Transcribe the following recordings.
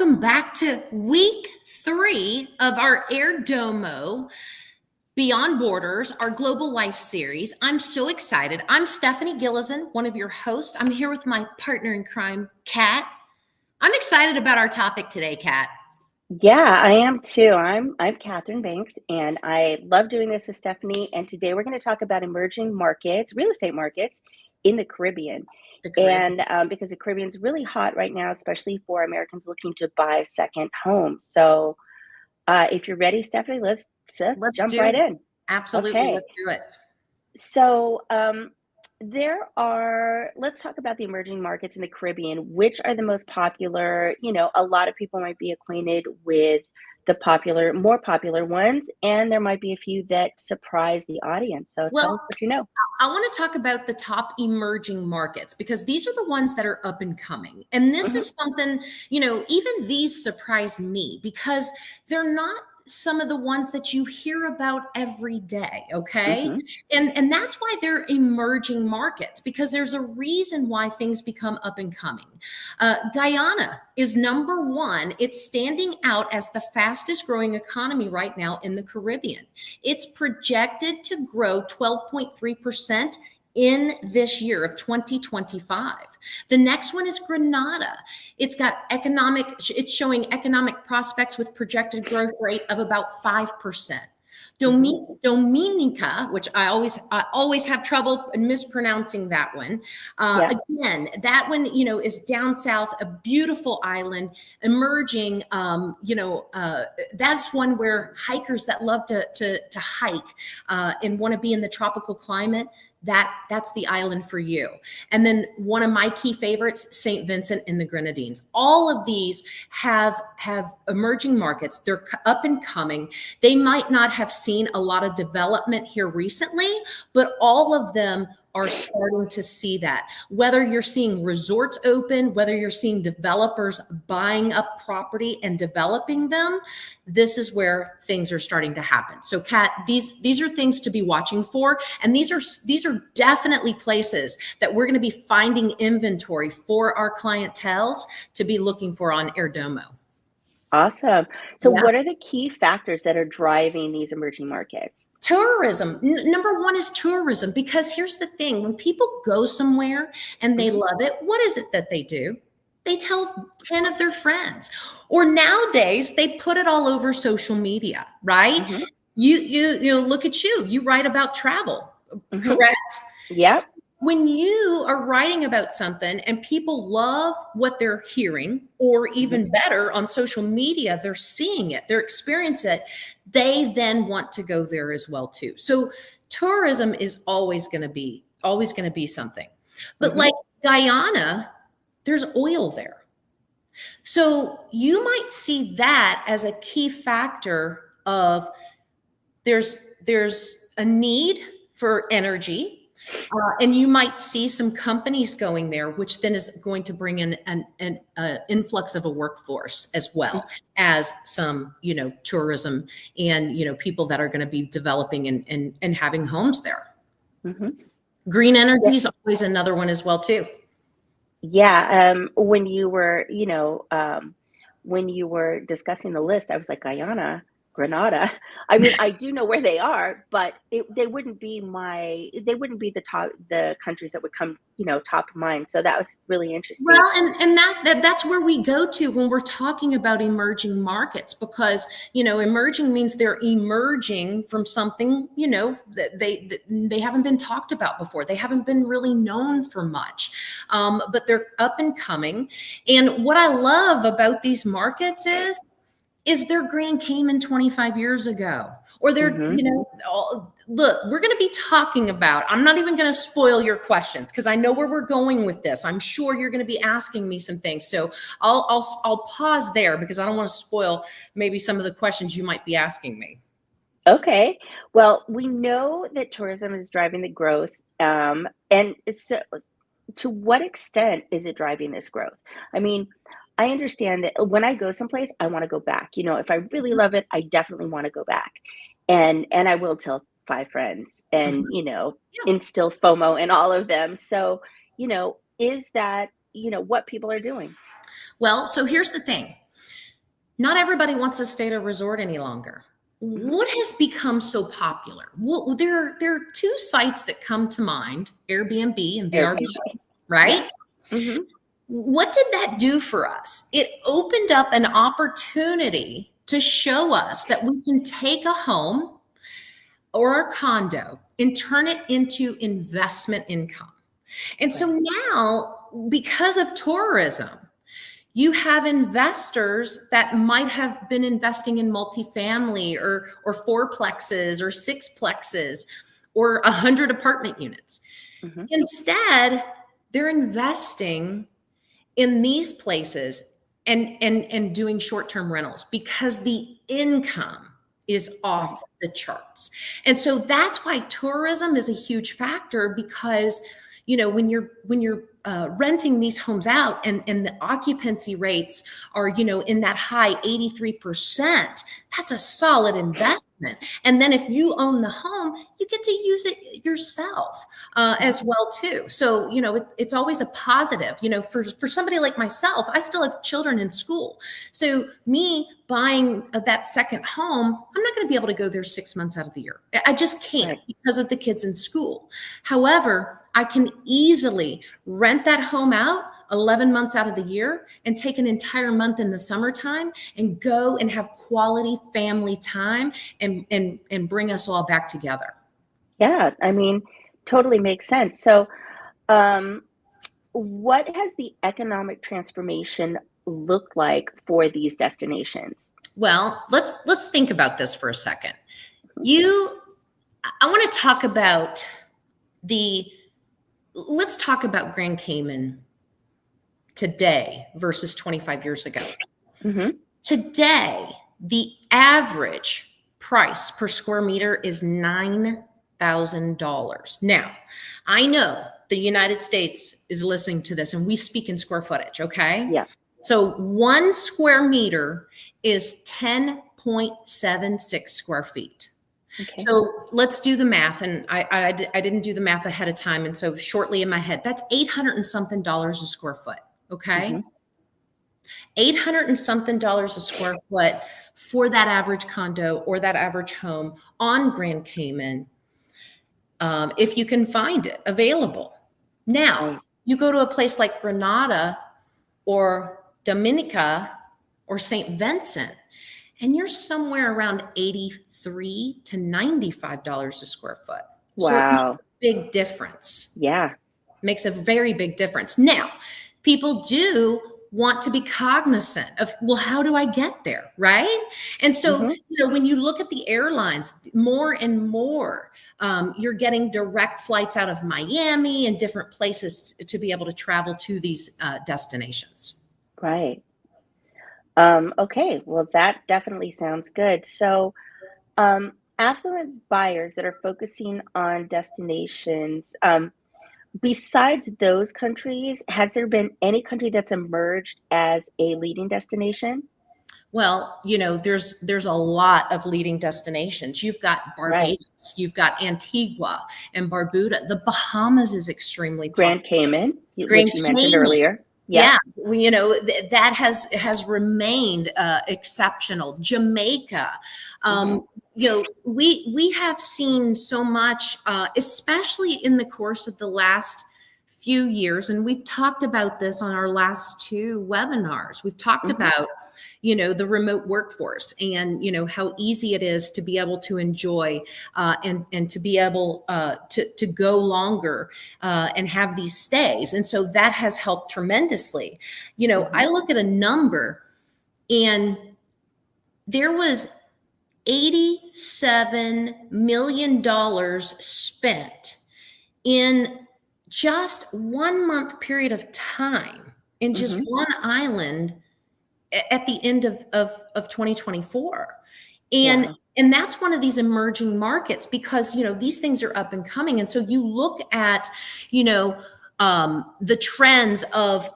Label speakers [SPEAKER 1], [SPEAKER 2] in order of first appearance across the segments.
[SPEAKER 1] welcome back to week 3 of our Airdomo Beyond Borders, our Global Life series. I'm so excited. I'm Stephanie Gillison, one of your hosts. I'm here with my partner in crime, Kat. I'm excited about our topic today, Kat.
[SPEAKER 2] Yeah, I am too. I'm Catherine Banks, and I love doing this with Stephanie. And today we're going to talk about emerging markets, real estate markets in the Caribbean.
[SPEAKER 1] The Caribbean.
[SPEAKER 2] And because the Caribbean's really hot right now, especially for Americans looking to buy second homes. So if you're ready, Stephanie, let's jump
[SPEAKER 1] do
[SPEAKER 2] right
[SPEAKER 1] it.
[SPEAKER 2] in.
[SPEAKER 1] Absolutely,
[SPEAKER 2] Okay.
[SPEAKER 1] let's do it.
[SPEAKER 2] So let's talk about the emerging markets in the Caribbean. Which are the most popular? A lot of people might be acquainted with the more popular ones, and there might be a few that surprise the audience. So tell us what you know.
[SPEAKER 1] I want to talk about the top emerging markets because these are the ones that are up and coming. And this is something, even these surprise me because they're not some of the ones that you hear about every day. Okay. And that's why they're emerging markets, because there's a reason why things become up and coming. Guyana is number 1. It's standing out as the fastest growing economy right now in the Caribbean. It's projected to grow 12.3% in this year of 2025. The next one is Grenada. It's showing economic prospects with projected growth rate of about 5%. Dominica, which I always have trouble mispronouncing that one. Again, that one, is down south, a beautiful island, emerging. That's one where hikers that love to hike and want to be in the tropical climate, that's the island for you. And then one of my key favorites, St. Vincent and the Grenadines. All of these have emerging markets. They're up and coming. They might not have seen a lot of development here recently, but all of them are starting to see that. Whether you're seeing resorts open, whether you're seeing developers buying up property and developing them, this is where things are starting to happen. So Kat, these are things to be watching for. And these are definitely places that we're going to be finding inventory for our clienteles to be looking for on Airdomo.
[SPEAKER 2] Awesome. So what are the key factors that are driving these emerging markets?
[SPEAKER 1] Tourism. Number 1 is tourism, because here's the thing. When people go somewhere and they love it, what is it that they do? They tell 10 of their friends. Or nowadays, they put it all over social media, right? You look at you. You write about travel, correct?
[SPEAKER 2] Yep.
[SPEAKER 1] When you are writing about something and people love what they're hearing, or even better, on social media, they're seeing it, they're experiencing it, they then want to go there as well too. So tourism is always going to be something. But like Guyana, there's oil there. So you might see that as a key factor of there's a need for energy. And you might see some companies going there, which then is going to bring in an influx of a workforce, as well as some, tourism and, people that are going to be developing and having homes there. Green energy is always another one as well, too.
[SPEAKER 2] Yeah. When you were discussing the list, I was like, Guyana, Grenada. I mean, I do know where they are, but they wouldn't be the countries that would come, top of mind. So that was really interesting.
[SPEAKER 1] Well, and that's where we go to when we're talking about emerging markets, because, emerging means they're emerging from something, that they haven't been talked about before. They haven't been really known for much, but they're up and coming. And what I love about these markets is their Grand Cayman 25 years ago, or they're, look, we're going to be talking about, I'm not even going to spoil your questions because I know where we're going with this. I'm sure you're going to be asking me some things. So I'll pause there because I don't want to spoil maybe some of the questions you might be asking me.
[SPEAKER 2] Okay. Well, we know that tourism is driving the growth. And to what extent is it driving this growth? I mean, I understand that when I go someplace, I want to go back. If I really love it, I definitely want to go back. And I will tell 5 friends and, instill FOMO in all of them. So, is that, what people are doing?
[SPEAKER 1] Well, so here's the thing. Not everybody wants to stay at a resort any longer.
[SPEAKER 2] Mhm.
[SPEAKER 1] What has become so popular? Well, there are two sites that come to mind, Airbnb and VRBO,
[SPEAKER 2] Airbnb. Yeah.
[SPEAKER 1] right?
[SPEAKER 2] Mhm.
[SPEAKER 1] What did that do for us? It opened up an opportunity to show us that we can take a home or a condo and turn it into investment income. And so
[SPEAKER 2] Right.
[SPEAKER 1] now, because of tourism, you have investors that might have been investing in multifamily or fourplexes or sixplexes or 100 apartment units.
[SPEAKER 2] Mhm.
[SPEAKER 1] Instead, they're investing in these places and doing short-term rentals because the income is
[SPEAKER 2] Right.
[SPEAKER 1] off the charts. And so that's why tourism is a huge factor because when you're renting these homes out and the occupancy rates are in that high 83%, that's a solid investment. And then if you own the home, you get to use it yourself
[SPEAKER 2] Mhm.
[SPEAKER 1] as well too. So it's always a positive. For somebody like myself, I still have children in school. So me buying that second home, I'm not going to be able to go there 6 months out of the year. I just can't
[SPEAKER 2] Right.
[SPEAKER 1] because of the kids in school. However, I can easily rent that home out 11 months out of the year and take an entire month in the summertime and go and have quality family time and bring us all back together.
[SPEAKER 2] Yeah, I mean, totally makes sense. So, um, what has the economic transformation looked like for these destinations?
[SPEAKER 1] Well, let's think about this for a second. You I want to talk about the let's talk about Grand Cayman today versus 25 years ago.
[SPEAKER 2] Mhm.
[SPEAKER 1] Today, the average price per square meter is $9,000. Now, I know the United States is listening to this and we speak in square footage, okay?
[SPEAKER 2] Yeah.
[SPEAKER 1] So 1 square meter is 10.76 square feet.
[SPEAKER 2] Okay.
[SPEAKER 1] So let's do the math. And I didn't do the math ahead of time. And so shortly in my head, that's 800 and something dollars a square foot. Okay.
[SPEAKER 2] Mhm.
[SPEAKER 1] 800 and something dollars a square foot for that average condo or that average home on Grand Cayman, if you can find it available. Now,
[SPEAKER 2] Right.
[SPEAKER 1] you go to a place like Grenada or Dominica or St. Vincent, and you're somewhere around 83 to $95 a square foot. So it makes
[SPEAKER 2] Wow.
[SPEAKER 1] a big difference.
[SPEAKER 2] Yeah.
[SPEAKER 1] Makes a very big difference. Now, people do want to be cognizant of, well, how do I get there? Right. And so,
[SPEAKER 2] Mhm.
[SPEAKER 1] when you look at the airlines, more and more, you're getting direct flights out of Miami and different places to be able to travel to these destinations.
[SPEAKER 2] Right. Okay. Well, that definitely sounds good. So, affluent buyers that are focusing on destinations, besides those countries, has there been any country that's emerged as a leading destination?
[SPEAKER 1] Well, there's a lot of leading destinations. You've got
[SPEAKER 2] Right.
[SPEAKER 1] Barbados, you've got Antigua and Barbuda. The Bahamas is extremely
[SPEAKER 2] Grand
[SPEAKER 1] popular.
[SPEAKER 2] Cayman,
[SPEAKER 1] Grand
[SPEAKER 2] which you mentioned
[SPEAKER 1] Cayman.
[SPEAKER 2] earlier.
[SPEAKER 1] Yeah,
[SPEAKER 2] Yep.
[SPEAKER 1] that has remained exceptional. Jamaica,
[SPEAKER 2] Mhm.
[SPEAKER 1] we have seen so much, especially in the course of the last few years, and we've talked about this on our last two webinars. We've talked
[SPEAKER 2] Mhm.
[SPEAKER 1] about the remote workforce and how easy it is to be able to enjoy and to be able to go longer and have these stays. And so that has helped tremendously. I
[SPEAKER 2] Mhm.
[SPEAKER 1] look at a number, and there was $87 million spent in just 1 month period of time in just
[SPEAKER 2] Mhm.
[SPEAKER 1] one island at the end of 2024. and
[SPEAKER 2] Wow.
[SPEAKER 1] and that's one of these emerging markets because these things are up and coming. And so you look at you know the trends of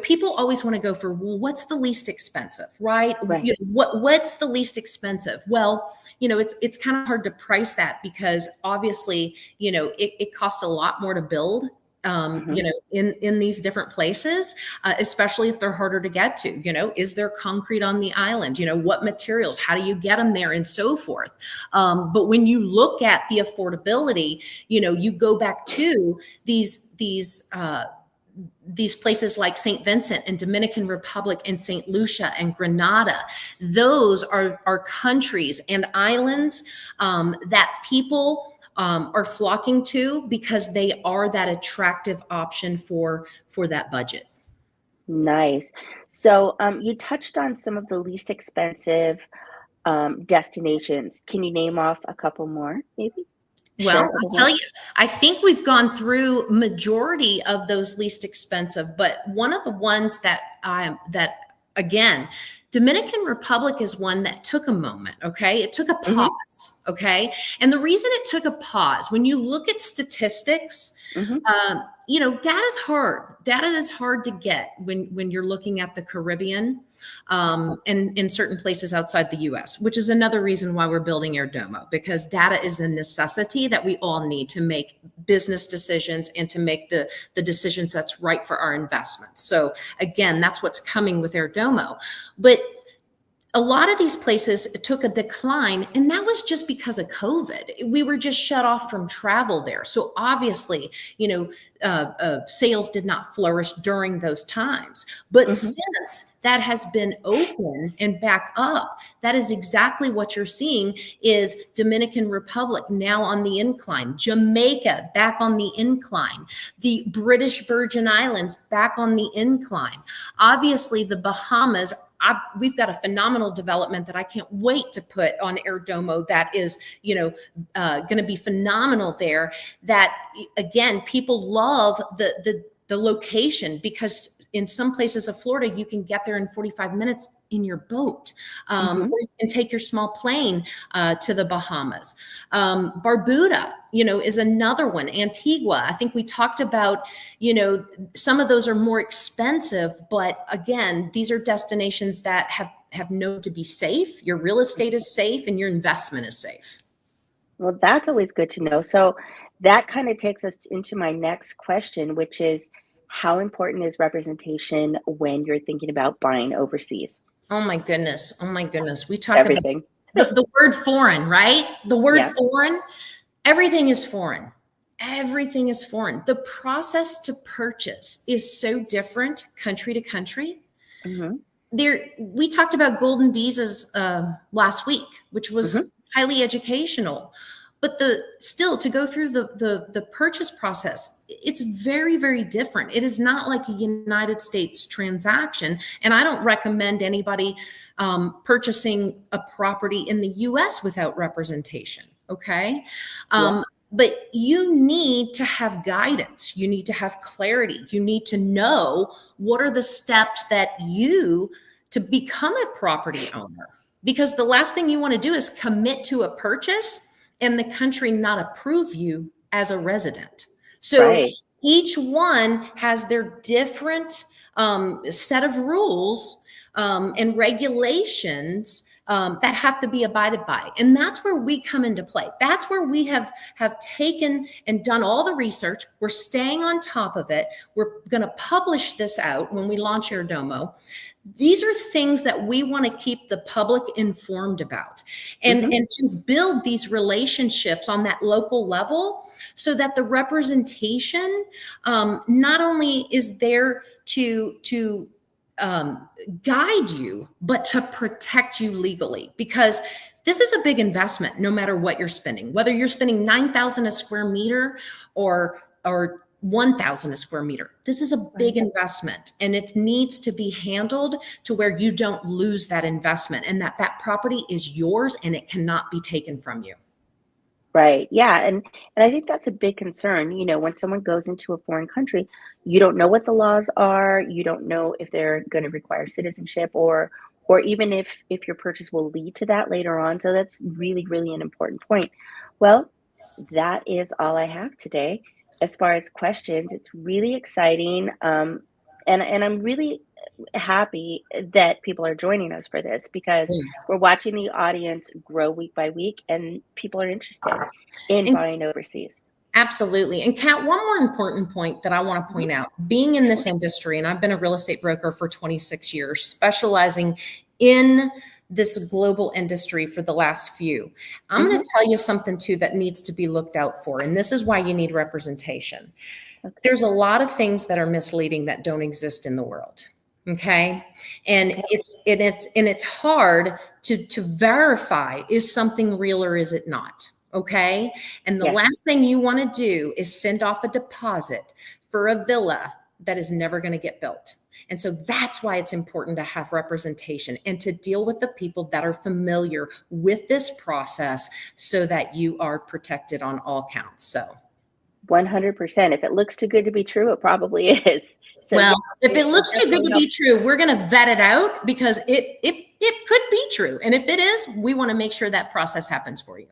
[SPEAKER 1] people always want to go for, well, what's the least expensive, right?
[SPEAKER 2] Right.
[SPEAKER 1] What's the least expensive? Well, it's kind of hard to price that because obviously it costs a lot more to build
[SPEAKER 2] Mhm.
[SPEAKER 1] in these different places, especially if they're harder to get to. Is there concrete on the island? What materials? How do you get them there, and so forth. But when you look at the affordability, you go back to these places like St. Vincent and Dominican Republic and St. Lucia and Grenada. Those are countries and islands that people are flocking to because they are that attractive option for that budget.
[SPEAKER 2] Nice. So, you touched on some of the least expensive destinations. Can you name off a couple more, maybe?
[SPEAKER 1] Well,
[SPEAKER 2] Share a little
[SPEAKER 1] I'll tell
[SPEAKER 2] more?
[SPEAKER 1] you, I think we've gone through majority of those least expensive, but one of the ones that again, Dominican Republic is one that took a moment, okay? It took a
[SPEAKER 2] Mhm,
[SPEAKER 1] pause, okay? And the reason it took a pause, when you look at statistics,
[SPEAKER 2] mhm.
[SPEAKER 1] data is hard. Data is hard to get when you're looking at the Caribbean and in certain places outside the US, which is another reason why we're building Airdomo, because data is a necessity that we all need to make business decisions and to make the decisions that's right for our investments. So again, that's what's coming with Airdomo. But a lot of these places took a decline, and that was just because of COVID. We were just shut off from travel there. So obviously, sales did not flourish during those times. But
[SPEAKER 2] Mhm,
[SPEAKER 1] since that has been open and back up, that is exactly what you're seeing is Dominican Republic now on the incline, Jamaica back on the incline, the British Virgin Islands back on the incline. Obviously, the Bahamas, we've got a phenomenal development that I can't wait to put on Airdomo that is, going to be phenomenal there. That again, people love the location because in some places of Florida, you can get there in 45 minutes in your boat,
[SPEAKER 2] mhm.
[SPEAKER 1] or you can take your small plane to the Bahamas. Barbuda, is another one. Antigua, I think we talked about, some of those are more expensive, but again, these are destinations that have known to be safe. Your real estate is safe and your investment is safe.
[SPEAKER 2] Well, that's always good to know. So that kind of takes us into my next question, which is how important is representation when you're thinking about buying overseas?
[SPEAKER 1] Oh my goodness. Oh my goodness. We talk about
[SPEAKER 2] Everything.
[SPEAKER 1] the word foreign, right? The word
[SPEAKER 2] Yeah.
[SPEAKER 1] foreign, everything is foreign. Everything is foreign. The process to purchase is so different country to country.
[SPEAKER 2] Mhm,
[SPEAKER 1] We talked about golden visas last week, which
[SPEAKER 2] mhm.
[SPEAKER 1] was highly educational. But the still to go through the purchase process, it's very, very different. It is not like a United States transaction. And I don't recommend anybody purchasing a property in the US without representation. Okay.
[SPEAKER 2] Yeah,
[SPEAKER 1] But you need to have guidance. You need to have clarity. You need to know what are the steps that to become a property owner. Because the last thing you want to do is commit to a purchase and the country not approve you as a resident. So
[SPEAKER 2] right.
[SPEAKER 1] each one has their different set of rules and regulations that have to be abided by, and that's where we come into play. That's where we have taken and done all the research. We're staying on top of it. We're going to publish this out when we launch Airdomo. These are things that we want to keep the public informed about,
[SPEAKER 2] Mhm.
[SPEAKER 1] and to build these relationships on that local level so that the representation not only is there to guide you, but to protect you legally. Because this is a big investment, no matter what you're spending, whether you're spending 9,000 a square meter or 1,000 a square meter. This is a big
[SPEAKER 2] Right.
[SPEAKER 1] investment, and it needs to be handled to where you don't lose that investment and that property is yours and it cannot be taken from you.
[SPEAKER 2] Right. Yeah, and I think that's a big concern, when someone goes into a foreign country, you don't know what the laws are, you don't know if they're gonna require citizenship or even if your purchase will lead to that later on, so that's really, really an important point. Well, that is all I have today as far as questions. It's really exciting, and I'm really happy that people are joining us for this because we're watching the audience grow week by week and people are interested in
[SPEAKER 1] And
[SPEAKER 2] buying overseas.
[SPEAKER 1] Absolutely. And Kat, one more important point that I want to
[SPEAKER 2] Mhm.
[SPEAKER 1] point out, being in this
[SPEAKER 2] Sure.
[SPEAKER 1] industry, and I've been a real estate broker for 26 years, specializing in this global industry for the last few. I'm going
[SPEAKER 2] Hmm.
[SPEAKER 1] to tell you something too that needs to be looked out for. And this is why you need representation.
[SPEAKER 2] Okay.
[SPEAKER 1] There's a lot of things that are misleading that don't exist in the world. Okay. And
[SPEAKER 2] Okay.
[SPEAKER 1] it's hard to verify, is something real or is it not? Okay. And the
[SPEAKER 2] Yes.
[SPEAKER 1] last thing you want to do is send off a deposit for a villa that is never going to get built. And so that's why it's important to have representation and to deal with the people that are familiar with this process so that you are protected on all counts. So
[SPEAKER 2] 100%. If it looks too good to be true, it probably is. So yeah,
[SPEAKER 1] well, if it
[SPEAKER 2] it
[SPEAKER 1] looks too good
[SPEAKER 2] definitely
[SPEAKER 1] to
[SPEAKER 2] helps.
[SPEAKER 1] be true, we're going to vet it out because it could be true. And if it is, we want to make sure that process happens for you.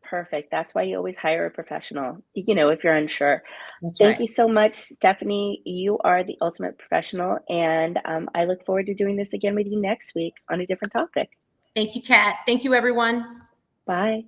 [SPEAKER 2] Perfect. That's why you always hire a professional, if you're unsure.
[SPEAKER 1] That's
[SPEAKER 2] Thank
[SPEAKER 1] right.
[SPEAKER 2] you so much, Stephanie. You are the ultimate professional, and I look forward to doing this again with you next week on a different topic.
[SPEAKER 1] Thank you, Kat. Thank you, everyone.
[SPEAKER 2] Bye.